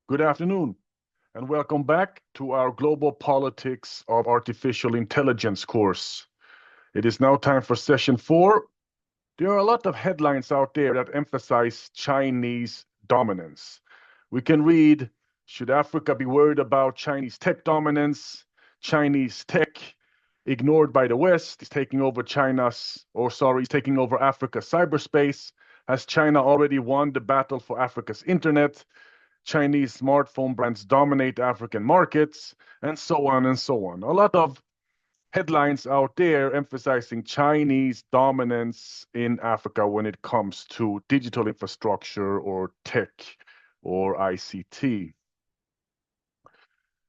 Good afternoon, and welcome back to our Global Politics of Artificial Intelligence course. It is now time for session 4. There are a lot of headlines out there that emphasize Chinese dominance. We can read, should Africa be worried about Chinese tech dominance? Chinese tech ignored by the West is taking over is taking over Africa's cyberspace. Has China already won the battle for Africa's internet? Chinese smartphone brands dominate African markets, and so on and so on. A lot of headlines out there emphasizing Chinese dominance in Africa when it comes to digital infrastructure or tech or ICT.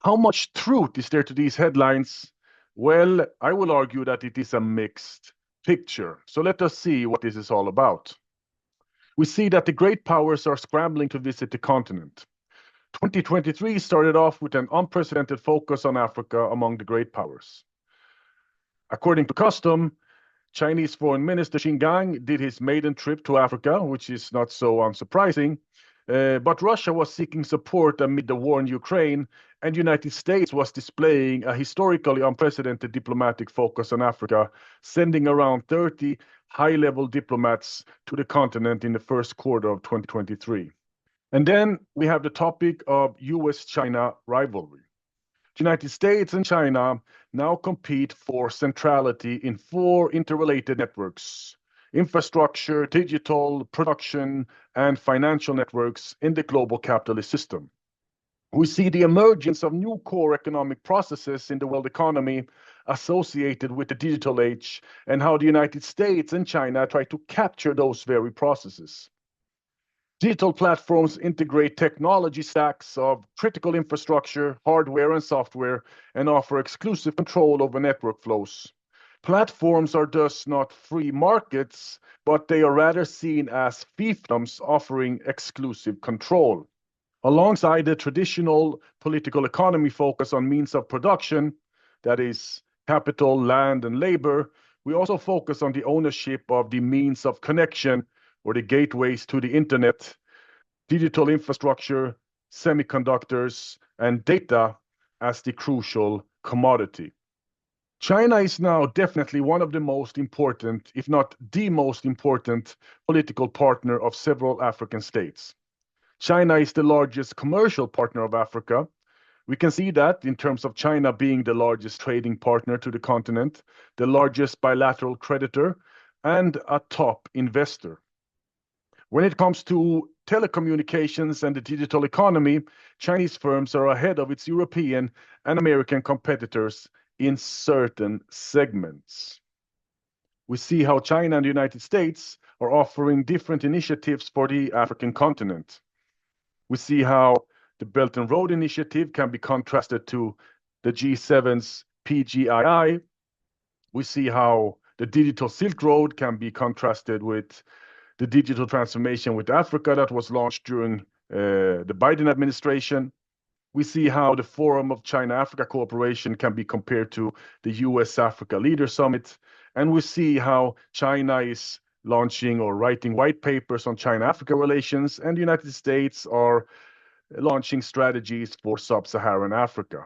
How much truth is there to these headlines? Well, I will argue that it is a mixed picture. So let us see what this is all about. We see that the great powers are scrambling to visit the continent. 2023 started off with an unprecedented focus on Africa among the great powers. According to custom, Chinese Foreign Minister Xi Jinping did his maiden trip to Africa, which is not so unsurprising. But Russia was seeking support amid the war in Ukraine, and the United States was displaying a historically unprecedented diplomatic focus on Africa, sending around 30 high-level diplomats to the continent in the first quarter of 2023. And then we have the topic of US-China rivalry. The United States and China now compete for centrality in 4 interrelated networks: infrastructure, digital, production, and financial networks in the global capitalist system. We see the emergence of new core economic processes in the world economy associated with the digital age, and how the United States and China try to capture those very processes. Digital platforms integrate technology stacks of critical infrastructure, hardware, and software, and offer exclusive control over network flows. Platforms are thus not free markets, but they are rather seen as fiefdoms offering exclusive control. Alongside the traditional political economy focus on means of production, that is, capital, land, and labor, we also focus on the ownership of the means of connection or the gateways to the internet, digital infrastructure, semiconductors, and data as the crucial commodity. China is now definitely one of the most important, if not the most important, political partner of several African states. China is the largest commercial partner of Africa. We can see that in terms of China being the largest trading partner to the continent, the largest bilateral creditor, and a top investor. When it comes to telecommunications and the digital economy, Chinese firms are ahead of its European and American competitors in certain segments. We see how China and the United States are offering different initiatives for the African continent. We see how the Belt and Road Initiative can be contrasted to the G7's PGII. We see how the Digital Silk Road can be contrasted with the digital transformation with Africa that was launched during the Biden administration. We see how the Forum of China-Africa Cooperation can be compared to the US-Africa Leader Summit. And we see how China is launching or writing white papers on China-Africa relations, and the United States are launching strategies for sub-Saharan Africa.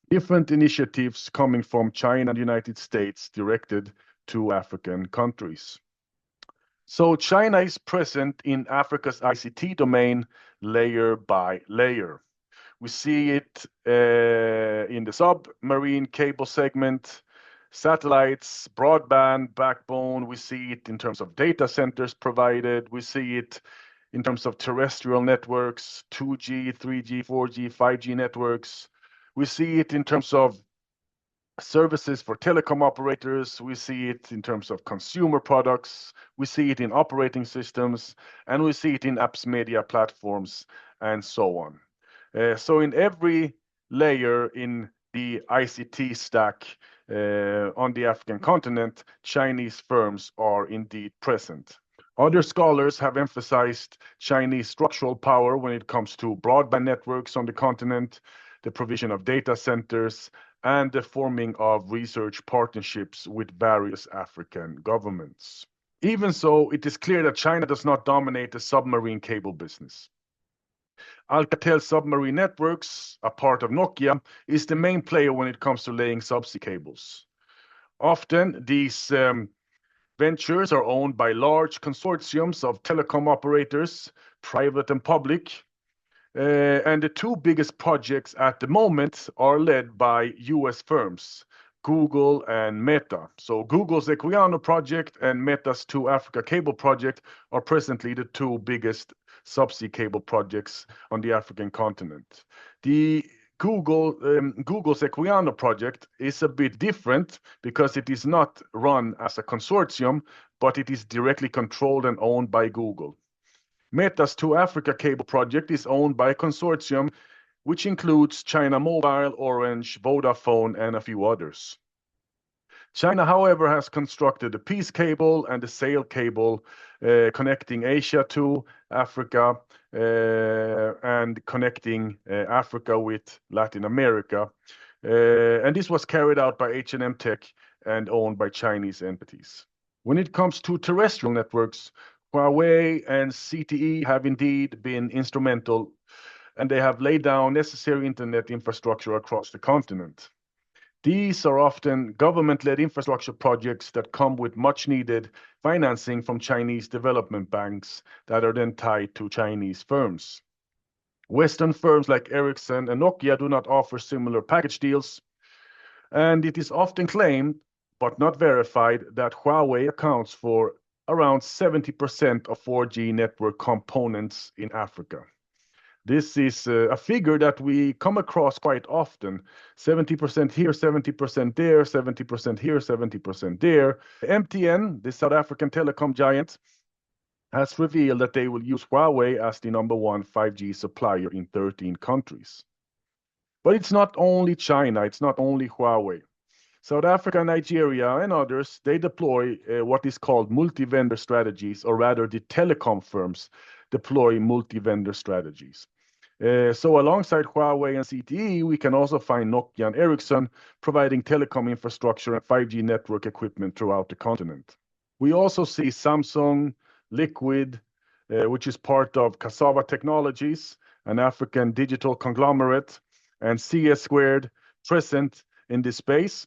Different initiatives coming from China and the United States directed to African countries. So China is present in Africa's ICT domain layer by layer. We see it in the submarine cable segment, satellites, broadband backbone. We see it in terms of data centers provided. We see it in terms of terrestrial networks, 2G, 3G, 4G, 5G networks. We see it in terms of services for telecom operators. We see it in terms of consumer products. We see it in operating systems, and we see it in apps, media platforms, and so on. So in every layer in the ICT stack on the African continent, Chinese firms are indeed present. Other scholars have emphasized Chinese structural power when it comes to broadband networks on the continent, the provision of data centers, and the forming of research partnerships with various African governments. Even so, it is clear that China does not dominate the submarine cable business. Alcatel Submarine Networks, a part of Nokia, is the main player when it comes to laying subsea cables. Often, these ventures are owned by large consortiums of telecom operators, private and public. And the two biggest projects at the moment are led by US firms, Google and Meta. So Google's Equiano project and Meta's Two Africa cable project are presently the two biggest subsea cable projects on the African continent. The Google's Equiano project is a bit different because it is not run as a consortium, but it is directly controlled and owned by Google. Meta's Two Africa cable project is owned by a consortium which includes China Mobile, Orange, Vodafone, and a few others. China, however, has constructed the Peace Cable and the Sail Cable connecting Asia to Africa and connecting Africa with Latin America. And this was carried out by H&M Tech and owned by Chinese entities. When it comes to terrestrial networks, Huawei and CTE have indeed been instrumental, and they have laid down necessary internet infrastructure across the continent. These are often government-led infrastructure projects that come with much-needed financing from Chinese development banks that are then tied to Chinese firms. Western firms like Ericsson and Nokia do not offer similar package deals, and it is often claimed, but not verified, that Huawei accounts for around 70% of 4G network components in Africa. This is a figure that we come across quite often. 70% here, 70% there, 70% here, 70% there. MTN, the South African telecom giant, has revealed that they will use Huawei as the number one 5G supplier in 13 countries. But it's not only China, it's not only Huawei. South Africa, Nigeria, and others, they deploy what is called multi-vendor strategies, or rather the telecom firms deploy multi-vendor strategies. So alongside Huawei and CTE, we can also find Nokia and Ericsson providing telecom infrastructure and 5G network equipment throughout the continent. We also see Samsung, Liquid, which is part of Cassava Technologies, an African digital conglomerate, and CS Squared present in this space.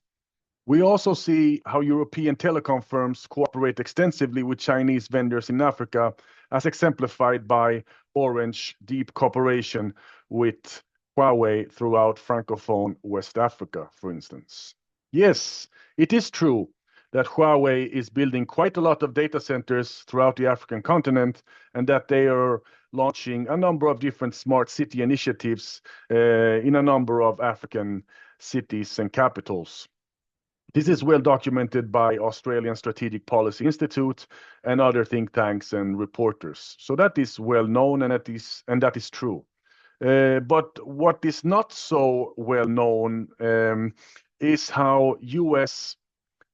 We also see how European telecom firms cooperate extensively with Chinese vendors in Africa, as exemplified by Orange deep cooperation with Huawei throughout Francophone West Africa, for instance. Yes, it is true that Huawei is building quite a lot of data centers throughout the African continent, and that they are launching a number of different smart city initiatives in a number of African cities and capitals. This is well documented by Australian Strategic Policy Institute and other think tanks and reporters. So that is well known, and that is true. But what is not so well known is how US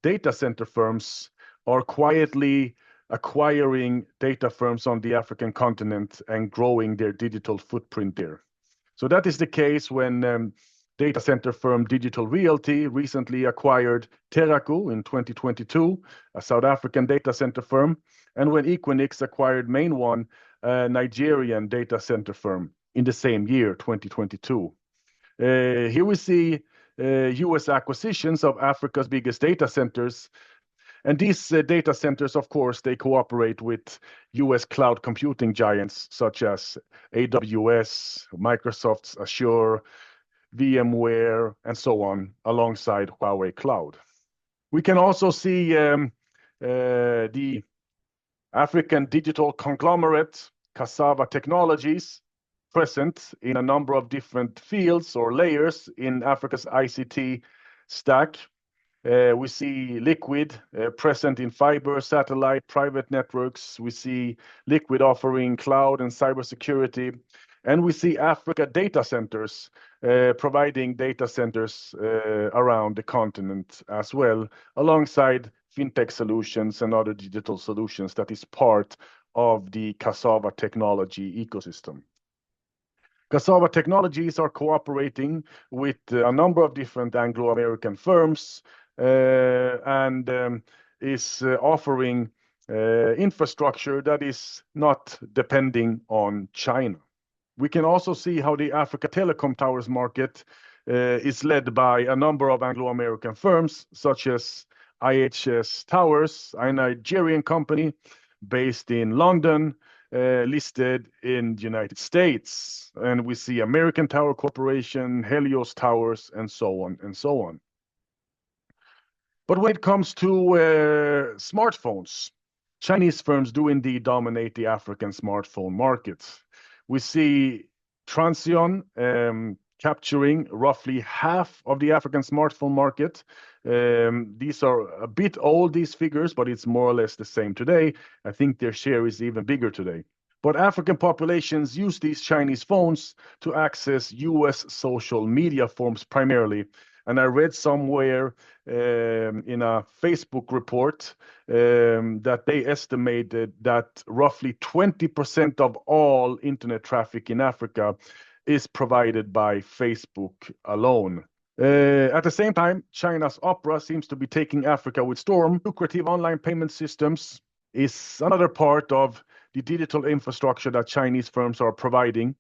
data center firms are quietly acquiring data firms on the African continent and growing their digital footprint there. So that is the case when data center firm Digital Realty recently acquired Teraco in 2022, a South African data center firm, and when Equinix acquired MainOne, a Nigerian data center firm, in the same year, 2022. Here we see US acquisitions of Africa's biggest data centers. And these data centers, of course, they cooperate with US cloud computing giants such as AWS, Microsoft's Azure, VMware, and so on, alongside Huawei Cloud. We can also see the African digital conglomerate, Cassava Technologies, present in a number of different fields or layers in Africa's ICT stack. We see Liquid present in fiber, satellite, private networks. We see Liquid offering cloud and cybersecurity. And we see Africa data centers providing data centers around the continent as well, alongside fintech solutions and other digital solutions that is part of the Cassava technology ecosystem. Cassava Technologies are cooperating with a number of different Anglo-American firms and is offering infrastructure that is not depending on China. We can also see how the Africa telecom towers market is led by a number of Anglo-American firms, such as IHS Towers, a Nigerian company based in London, listed in the United States. And we see American Tower Corporation, Helios Towers, and so on and so on. But when it comes to smartphones, Chinese firms do indeed dominate the African smartphone market. We see Transsion capturing roughly half of the African smartphone market. These are a bit old, these figures, but it's more or less the same today. I think their share is even bigger today. But African populations use these Chinese phones to access US social media forms primarily. And I read somewhere in a Facebook report that they estimated that roughly 20% of all internet traffic in Africa is provided by Facebook alone. At the same time, China's Opera seems to be taking Africa with storm. Lucrative online payment systems is another part of the digital infrastructure that Chinese firms are providing.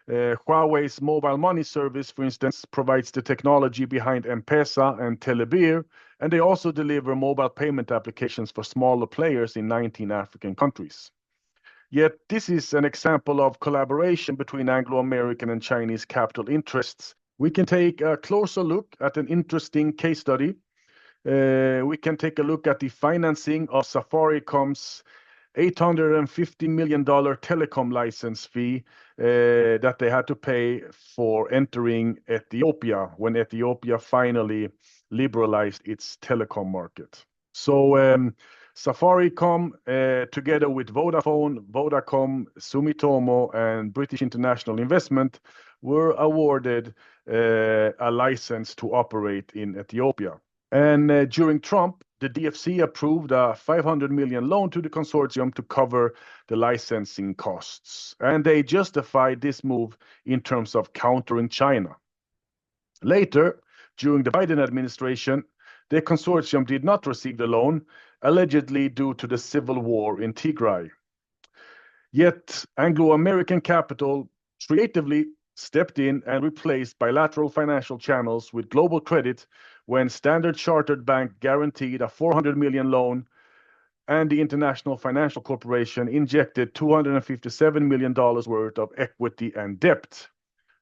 Huawei's mobile money service, for instance, provides the technology behind M-Pesa and Telebir, and they also deliver mobile payment applications for smaller players in 19 African countries. Yet this is an example of collaboration between Anglo-American and Chinese capital interests. We can take a closer look at an interesting case study. We can take a look at the financing of Safaricom's $850 million telecom license fee that they had to pay for entering Ethiopia when Ethiopia finally liberalized its telecom market. So Safaricom, together with Vodafone, Vodacom, Sumitomo, and British International Investment, were awarded a license to operate in Ethiopia. And during Trump, the DFC approved a $500 million loan to the consortium to cover the licensing costs. And they justified this move in terms of countering China. Later, during the Biden administration, the consortium did not receive the loan, allegedly due to the civil war in Tigray. Yet Anglo-American capital creatively stepped in and replaced bilateral financial channels with global credit when Standard Chartered Bank guaranteed a $400 million loan and the International Financial Corporation injected $257 million worth of equity and debt,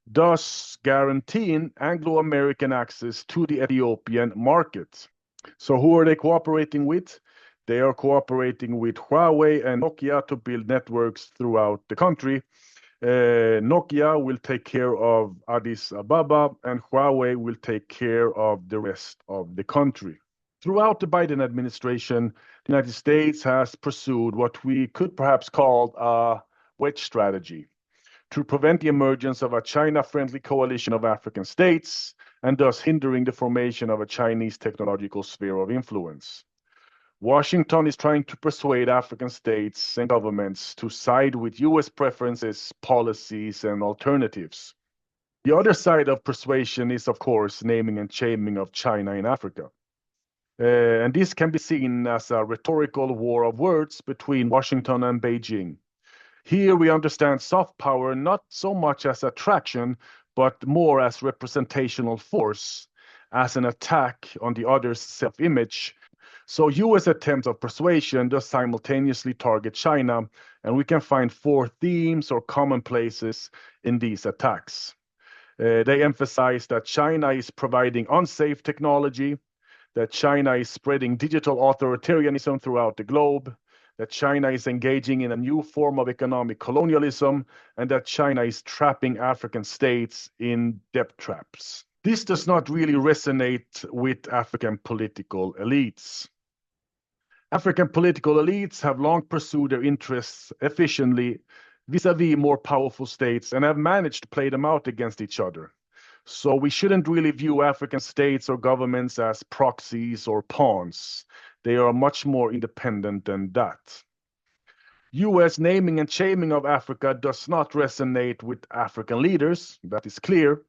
thus guaranteeing Anglo-American access to the Ethiopian market. So who are they cooperating with? They are cooperating with Huawei and Nokia to build networks throughout the country. Nokia will take care of Addis Ababa, and Huawei will take care of the rest of the country. Throughout the Biden administration, the United States has pursued what we could perhaps call a wedge strategy to prevent the emergence of a China-friendly coalition of African states, and thus hindering the formation of a Chinese technological sphere of influence. Washington is trying to persuade African states and governments to side with US preferences, policies, and alternatives. The other side of persuasion is, of course, naming and shaming of China in Africa. And this can be seen as a rhetorical war of words between Washington and Beijing. Here we understand soft power not so much as attraction, but more as representational force, as an attack on the other's self-image. So US attempts of persuasion does simultaneously target China, and we can find 4 themes or commonplaces in these attacks. They emphasize that China is providing unsafe technology, that China is spreading digital authoritarianism throughout the globe, that China is engaging in a new form of economic colonialism, and that China is trapping African states in debt traps. This does not really resonate with African political elites. African political elites have long pursued their interests efficiently vis-à-vis more powerful states and have managed to play them out against each other. So we shouldn't really view African states or governments as proxies or pawns. They are much more independent than that. US naming and shaming of Africa does not resonate with African leaders, that is clear.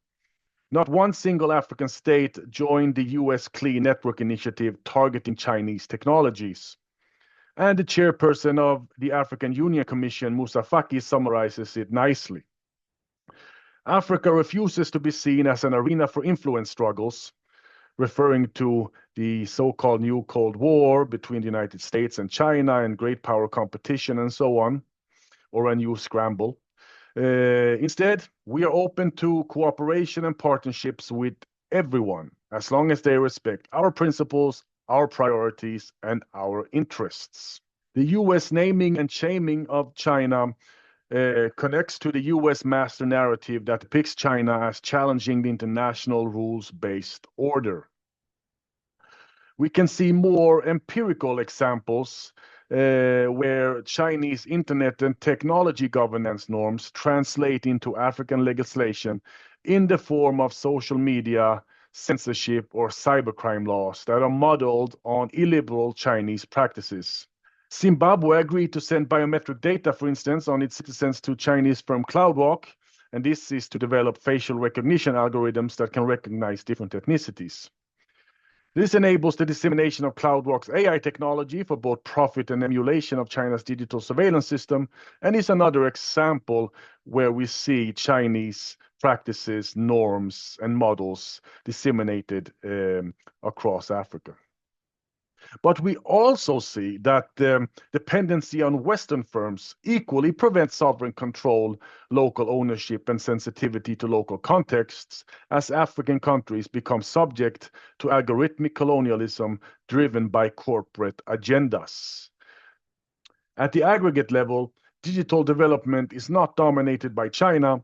Not one single African state joined the US Clean Network Initiative targeting Chinese technologies. And the chairperson of the African Union Commission, Moussa Faki, summarizes it nicely. Africa refuses to be seen as an arena for influence struggles, referring to the so-called new Cold War between the United States and China and great power competition and so on, or a new scramble. Instead, we are open to cooperation and partnerships with everyone, as long as they respect our principles, our priorities, and our interests. The US naming and shaming of China connects to the US master narrative that depicts China as challenging the international rules-based order. We can see more empirical examples where Chinese internet and technology governance norms translate into African legislation in the form of social media, censorship, or cybercrime laws that are modeled on illiberal Chinese practices. Zimbabwe agreed to send biometric data, for instance, on its citizens to Chinese firm CloudWalk, and this is to develop facial recognition algorithms that can recognize different ethnicities. This enables the dissemination of CloudWalk's AI technology for both profit and emulation of China's digital surveillance system, and is another example where we see Chinese practices, norms, and models disseminated across Africa. But we also see that dependency on Western firms equally prevents sovereign control, local ownership, and sensitivity to local contexts as African countries become subject to algorithmic colonialism driven by corporate agendas. At the aggregate level, digital development is not dominated by China,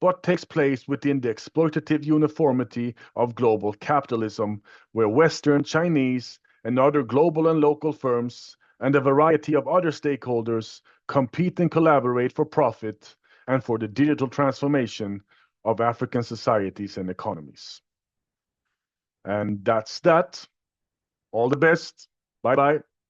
but takes place within the exploitative uniformity of global capitalism, where Western, Chinese, and other global and local firms and a variety of other stakeholders compete and collaborate for profit and for the digital transformation of African societies and economies. And that's that. All the best. Bye-bye.